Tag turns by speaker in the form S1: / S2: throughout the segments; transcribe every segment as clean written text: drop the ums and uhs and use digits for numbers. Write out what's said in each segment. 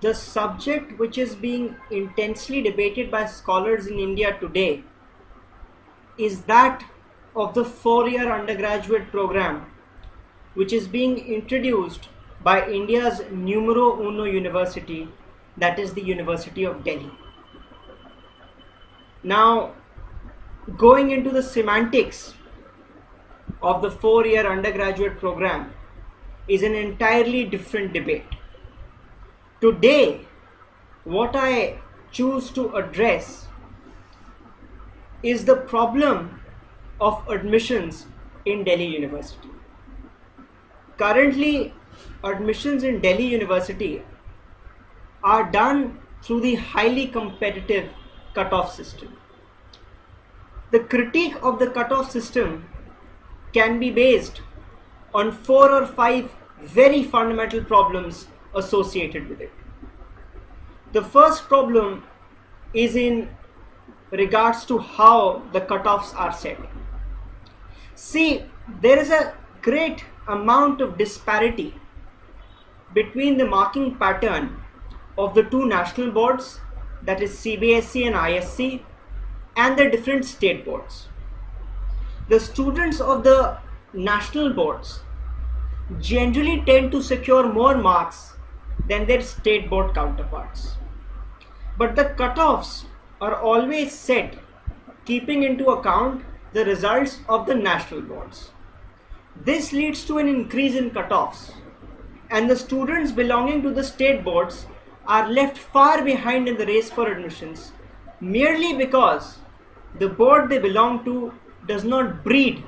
S1: The subject which is being intensely debated by scholars in India today is that of the 4-year undergraduate program which is being introduced by India's numero uno university, that is the University of Delhi. Now, going into the semantics of the 4-year undergraduate program is an entirely different debate. Today, what I choose to address is the problem of admissions in Delhi University. Currently, admissions in Delhi University are done through the highly competitive cutoff system. The critique of the cutoff system can be based on 4 or 5 very fundamental problems associated with it. The first problem is in regards to how the cutoffs are set. See, there is a great amount of disparity between the marking pattern of the two national boards, that is CBSE and ISC, and the different state boards. The students of the national boards generally tend to secure more marks than their state board counterparts. But the cutoffs are always set keeping into account the results of the national boards. This leads to an increase in cutoffs, and the students belonging to the state boards are left far behind in the race for admissions merely because the board they belong to does not breed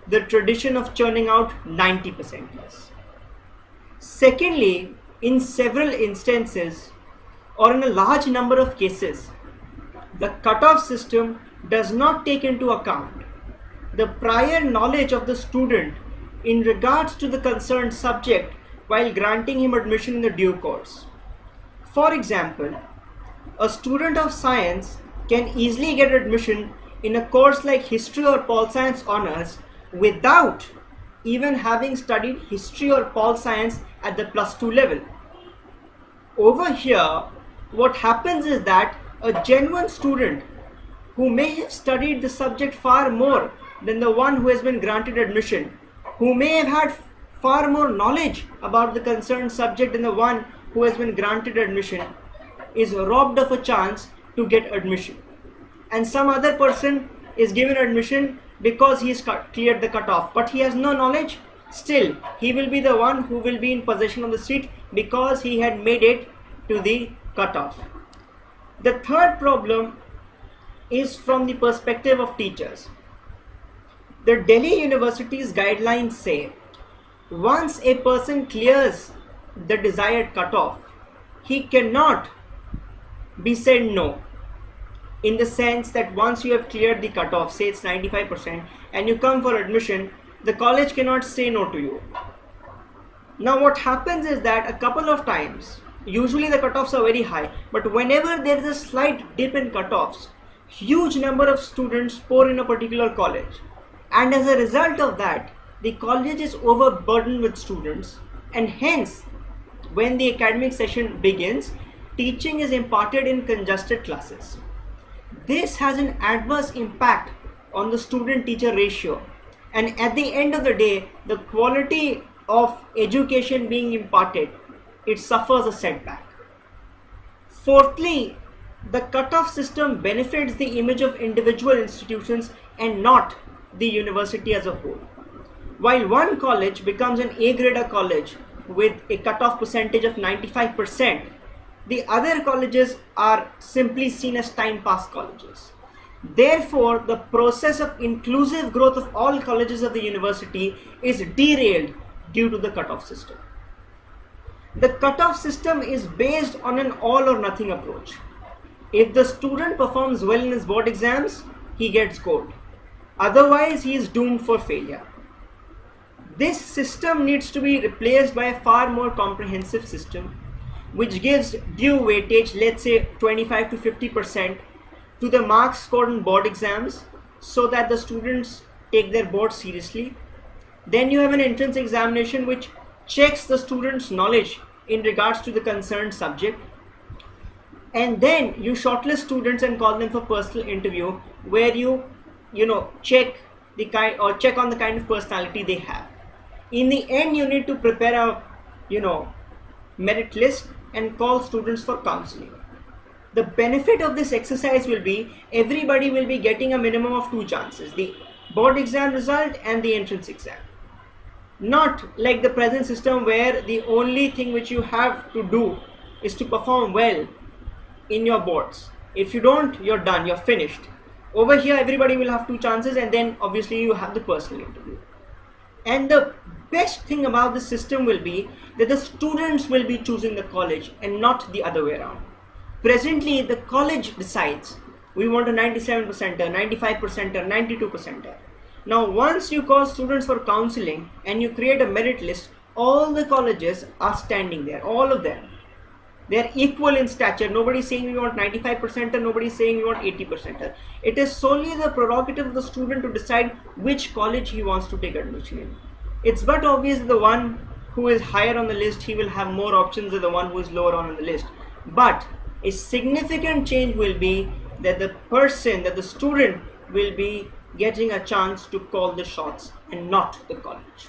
S1: the tradition of churning out 90% plus. Secondly, in several instances or in a large number of cases, the cutoff system does not take into account the prior knowledge of the student in regards to the concerned subject while granting him admission in the due course. For example, a student of science can easily get admission in a course like history or pol science honors without even having studied history or pol science at the +2 level. Over here, what happens is that a genuine student who may have studied the subject far more than the one who has been granted admission, who may have had far more knowledge about the concerned subject than the one who has been granted admission, is robbed of a chance to get admission. And some other person is given admission because he has cleared the cutoff, but he has no knowledge. Still, he will be the one who will be in possession of the seat because he had made it to the cutoff. The third problem is from the perspective of teachers. The Delhi University's guidelines say once a person clears the desired cutoff, he cannot be said no, in the sense that once you have cleared the cutoff, say it's 95%, and you come for admission, the college cannot say no to you. Now what happens is that a couple of times, usually the cutoffs are very high, but whenever there is a slight dip in cutoffs, huge number of students pour in a particular college, and as a result of that, the college is overburdened with students, and hence when the academic session begins, teaching is imparted in congested classes. This has an adverse impact on the student-teacher ratio, and at the end of the day, the quality of education being imparted, it suffers a setback. Fourthly, the cutoff system benefits the image of individual institutions and not the university as a whole. While one college becomes an A-grader college with a cutoff percentage of 95%, the other colleges are simply seen as time pass colleges. Therefore, the process of inclusive growth of all colleges of the university is derailed due to the cutoff system. The cutoff system is based on an all or nothing approach. If the student performs well in his board exams, he gets gold. Otherwise, he is doomed for failure. This system needs to be replaced by a far more comprehensive system which gives due weightage, let's say 25 to 50%, to the marks scored in board exams so that the students take their board seriously. Then you have an entrance examination which checks the student's knowledge in regards to the concerned subject, and then you shortlist students and call them for personal interview, where you check the kind, or check on the kind of personality they have. In the end, you need to prepare a merit list and call students for counseling. The benefit of this exercise will be everybody will be getting a minimum of 2 chances: the board exam result and the entrance exam. Not like the present system where the only thing which you have to do is to perform well in your boards. If you don't, you're done, you're finished. Over here, everybody will have 2 chances, and then obviously you have the personal interview. And the best thing about the system will be that the students will be choosing the college and not the other way around. Presently, the college decides we want a 97%er, 95%er, 92%er. Now, once you call students for counseling and you create a merit list, all the colleges are standing there, all of them. They are equal in stature. Nobody is saying we want 95%er, nobody is saying we want 80%er. It is solely the prerogative of the student to decide which college he wants to take admission in. It's but obvious the one who is higher on the list, he will have more options than the one who is lower on the list. But a significant change will be that the student will be getting a chance to call the shots and not the college.